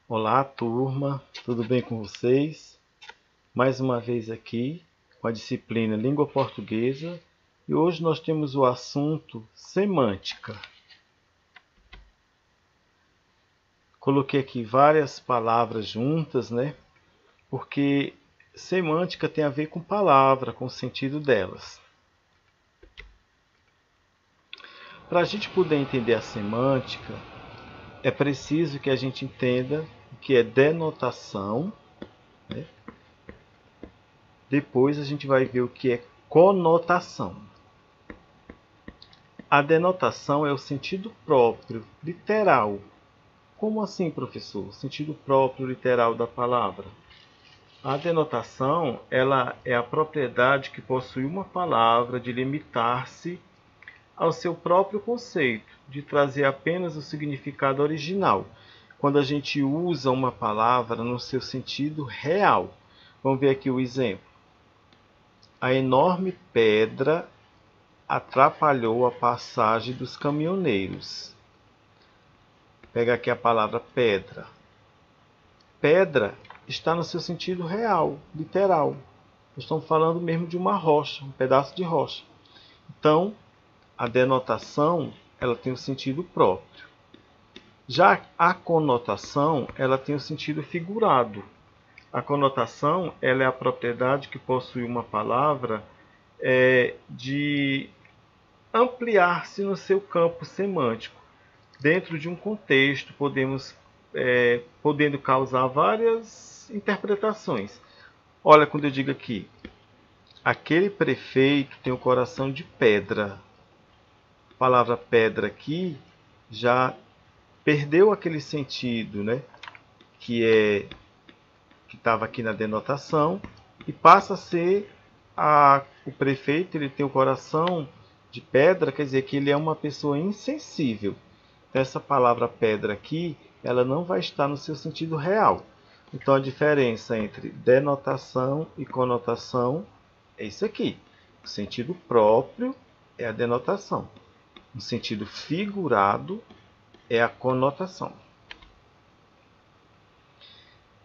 Olá, turma, tudo bem com vocês? Mais uma vez aqui com a disciplina Língua Portuguesa e hoje nós temos o assunto semântica. Coloquei aqui várias palavras juntas, né? Porque semântica tem a ver com palavra, com o sentido delas. Para a gente poder entender a semântica, é preciso que a gente entenda o que é denotação, né? Depois a gente vai ver o que é conotação. A denotação é o sentido próprio, literal. Como assim, professor? O sentido próprio, literal da palavra? A denotação, ela é a propriedade que possui uma palavra de limitar-se ao seu próprio conceito, de trazer apenas o significado original, quando a gente usa uma palavra no seu sentido real. Vamos ver aqui o exemplo. A enorme pedra atrapalhou a passagem dos caminhoneiros. Pega aqui a palavra pedra. Pedra está no seu sentido real, literal. Estamos falando mesmo de uma rocha, um pedaço de rocha. Então, a denotação, ela tem o sentido próprio. Já a conotação, ela tem o sentido figurado. A conotação, ela é a propriedade que possui uma palavra de ampliar-se no seu campo semântico. Dentro de um contexto, podendo causar várias interpretações. Olha, quando eu digo aqui, aquele prefeito tem o coração de pedra. A palavra pedra aqui já perdeu aquele sentido, né? Que estava aqui na denotação e passa a ser o prefeito, ele tem o coração de pedra, quer dizer que ele é uma pessoa insensível. Essa palavra pedra aqui, ela não vai estar no seu sentido real. Então a diferença entre denotação e conotação é isso aqui. O sentido próprio é a denotação. O sentido figurado é a conotação.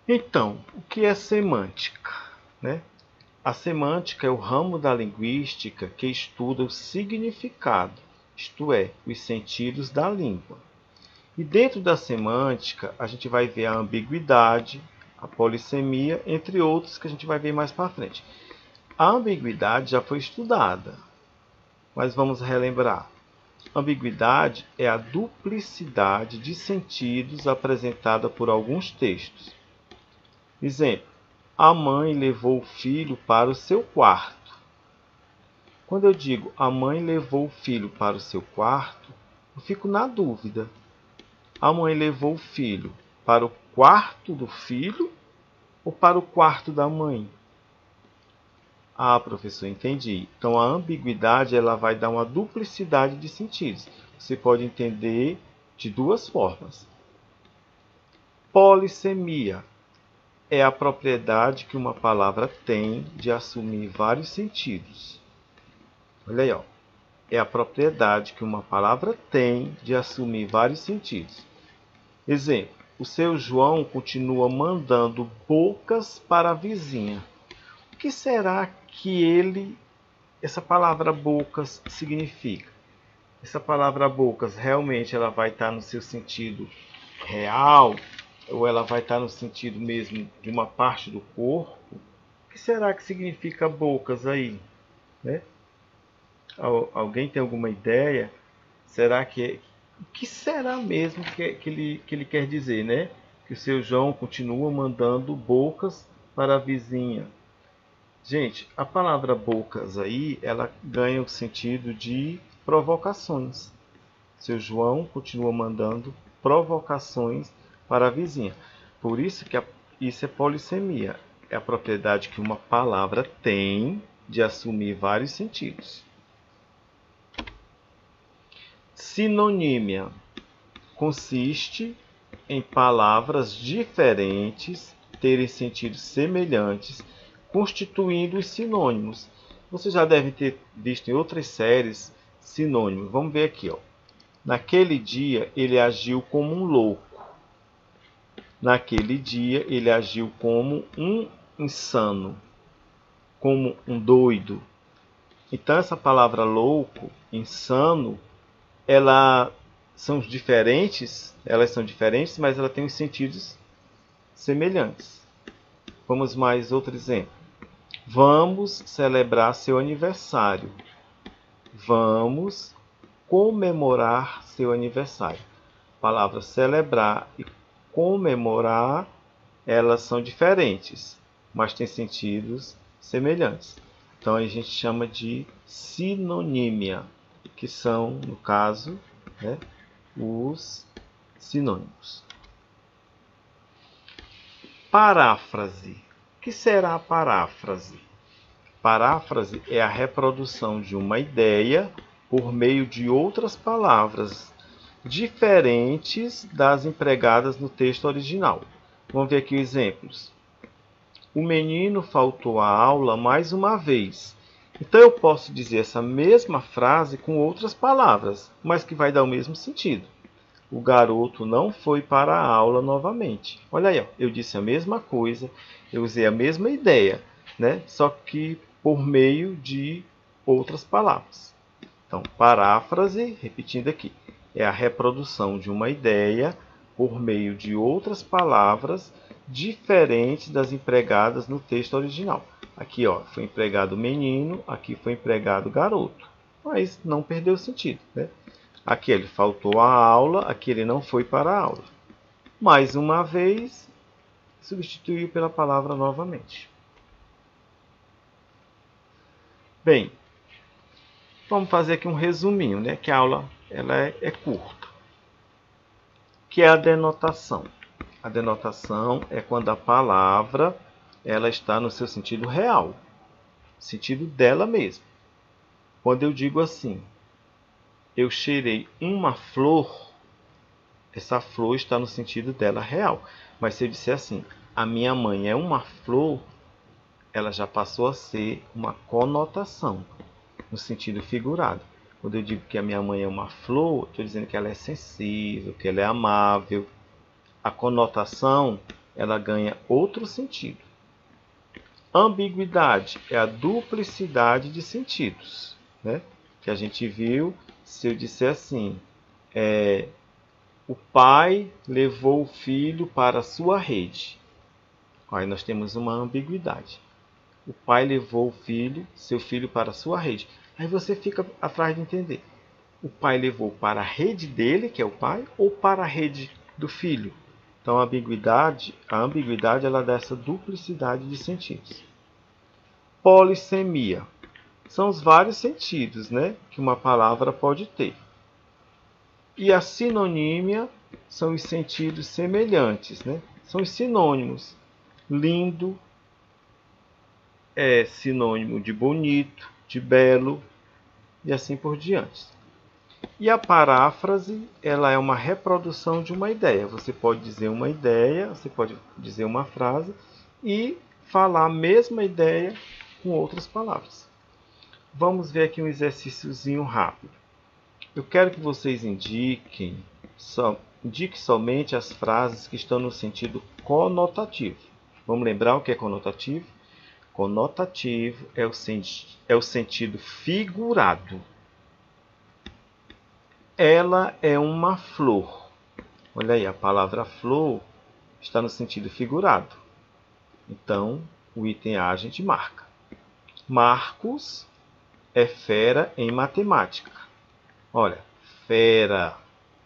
Então, o que é semântica, né? A semântica é o ramo da linguística que estuda o significado, isto é, os sentidos da língua. E dentro da semântica, a gente vai ver a ambiguidade, a polissemia, entre outros que a gente vai ver mais para frente. A ambiguidade já foi estudada, mas vamos relembrar. Ambiguidade é a duplicidade de sentidos apresentada por alguns textos. Exemplo: a mãe levou o filho para o seu quarto. Quando eu digo a mãe levou o filho para o seu quarto, eu fico na dúvida. A mãe levou o filho para o quarto do filho ou para o quarto da mãe? Ah, professor, entendi. Então a ambiguidade ela vai dar uma duplicidade de sentidos. Você pode entender de duas formas. Polissemia é a propriedade que uma palavra tem de assumir vários sentidos. Olha aí, ó. É a propriedade que uma palavra tem de assumir vários sentidos. Exemplo: o seu João continua mandando bocas para a vizinha. O que será que essa palavra bocas significa? Essa palavra bocas realmente ela vai estar no seu sentido real ou ela vai estar no sentido mesmo de uma parte do corpo? O que será que significa bocas aí, né? Alguém tem alguma ideia? Será que o que será mesmo que ele quer dizer, né? Que o seu João continua mandando bocas para a vizinha. Gente, a palavra bocas aí, ela ganha o sentido de provocações. Seu João continua mandando provocações para a vizinha. Por isso que isso é polissemia. É a propriedade que uma palavra tem de assumir vários sentidos. Sinonímia consiste em palavras diferentes terem sentidos semelhantes, constituindo os sinônimos. Você já deve ter visto em outras séries sinônimos. Vamos ver aqui, ó. Naquele dia ele agiu como um louco. Naquele dia ele agiu como um insano, como um doido. Então essa palavra louco, insano, elas são diferentes, mas ela tem os sentidos semelhantes. Vamos mais outro exemplo. Vamos celebrar seu aniversário. Vamos comemorar seu aniversário. Palavras celebrar e comemorar, elas são diferentes, mas têm sentidos semelhantes. Então a gente chama de sinonímia, que são, no caso, né, os sinônimos. Paráfrase. O que será a paráfrase? Paráfrase é a reprodução de uma ideia por meio de outras palavras diferentes das empregadas no texto original. Vamos ver aqui exemplos. O menino faltou à aula mais uma vez. Então eu posso dizer essa mesma frase com outras palavras, mas que vai dar o mesmo sentido. O garoto não foi para a aula novamente. Olha aí, ó, eu disse a mesma coisa, eu usei a mesma ideia, né? Só que por meio de outras palavras. Então, paráfrase, repetindo aqui, é a reprodução de uma ideia por meio de outras palavras diferentes das empregadas no texto original. Aqui, ó, foi empregado menino, aqui foi empregado garoto, mas não perdeu o sentido, né? Aqui ele faltou à aula, aqui ele não foi para a aula. Mais uma vez, substituiu pela palavra novamente. Bem, vamos fazer aqui um resuminho, né? Que a aula ela é curta. Que é a denotação. A denotação é quando a palavra ela está no seu sentido real, sentido dela mesma. Quando eu digo assim, eu cheirei uma flor, essa flor está no sentido dela real. Mas se eu disser assim, a minha mãe é uma flor, ela já passou a ser uma conotação, no sentido figurado. Quando eu digo que a minha mãe é uma flor, estou dizendo que ela é sensível, que ela é amável. A conotação, ela ganha outro sentido. Ambiguidade é a duplicidade de sentidos, né? Que a gente viu, se eu disser assim, o pai levou o filho para a sua rede. Aí nós temos uma ambiguidade. O pai levou o filho, seu filho, para a sua rede. Aí você fica atrás de entender. O pai levou para a rede dele, que é o pai, ou para a rede do filho? Então a ambiguidade ela dá essa duplicidade de sentidos. Polissemia. São os vários sentidos, né, que uma palavra pode ter. E a sinonímia são os sentidos semelhantes, né? São os sinônimos. Lindo é sinônimo de bonito, de belo e assim por diante. E a paráfrase, ela é uma reprodução de uma ideia. Você pode dizer uma ideia, você pode dizer uma frase e falar a mesma ideia com outras palavras. Vamos ver aqui um exercíciozinho rápido. Eu quero que vocês indique somente as frases que estão no sentido conotativo. Vamos lembrar o que é conotativo? Conotativo é o sentido figurado. Ela é uma flor. Olha aí, a palavra flor está no sentido figurado. Então, o item A a gente marca. Marcos é fera em matemática. Olha, fera,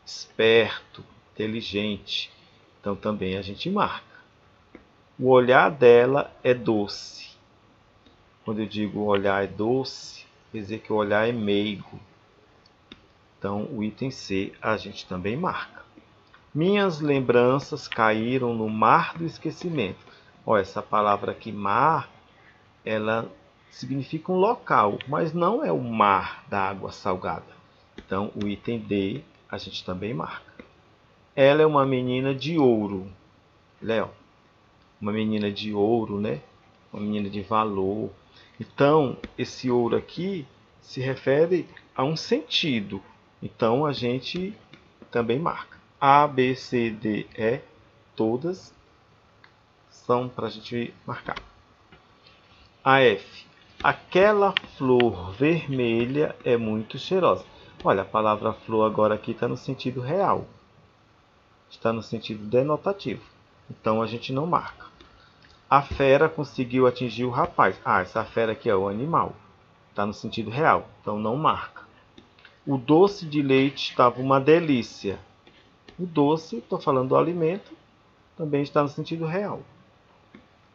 esperto, inteligente. Então, também a gente marca. O olhar dela é doce. Quando eu digo o olhar é doce, quer dizer que o olhar é meigo. Então, o item C a gente também marca. Minhas lembranças caíram no mar do esquecimento. Olha, essa palavra aqui, mar, ela significa um local, mas não é o mar da água salgada. Então, o item D a gente também marca. Ela é uma menina de ouro. Léo, uma menina de ouro, né? Uma menina de valor. Então, esse ouro aqui se refere a um sentido. Então, a gente também marca. A, B, C, D, E Todas são para a gente marcar. A F. Aquela flor vermelha é muito cheirosa. Olha, a palavra flor agora aqui está no sentido real. Está no sentido denotativo. Então a gente não marca. A fera conseguiu atingir o rapaz. Essa fera aqui é o animal. Está no sentido real. Então não marca. O doce de leite estava uma delícia. O doce, estou falando do alimento, também está no sentido real.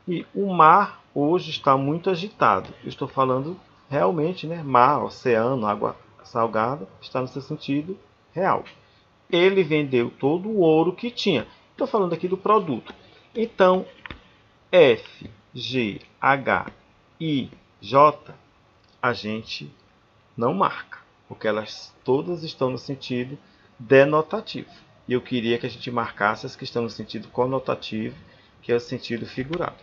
E o mar hoje está muito agitado. Eu estou falando realmente, né? Mar, oceano, água salgada, está no seu sentido real. Ele vendeu todo o ouro que tinha. Estou falando aqui do produto. Então, F, G, H, I, J, a gente não marca, porque elas todas estão no sentido denotativo. E eu queria que a gente marcasse as que estão no sentido conotativo, que é o sentido figurado.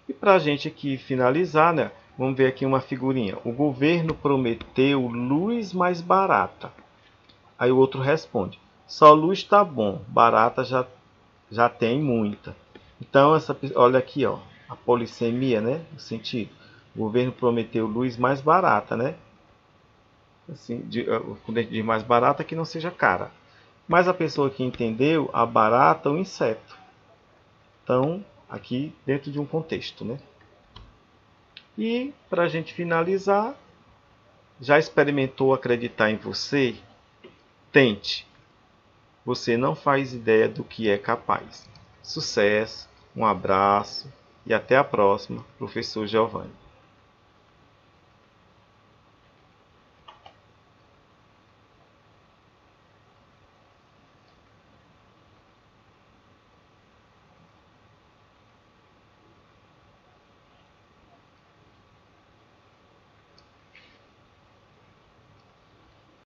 E para a gente aqui finalizar, né, vamos ver aqui uma figurinha. O governo prometeu luz mais barata. Aí o outro responde: só luz está bom, barata já tem muita. Então, olha aqui, ó, a polissemia, né? O sentido. O governo prometeu luz mais barata, né? Assim, quando a gente diz mais barata, que não seja cara. Mas a pessoa que entendeu, a barata é um inseto. Então, aqui dentro de um contexto, né? E, para a gente finalizar, já experimentou acreditar em você? Tente. Você não faz ideia do que é capaz. Sucesso, um abraço e até a próxima, professor Giovanni.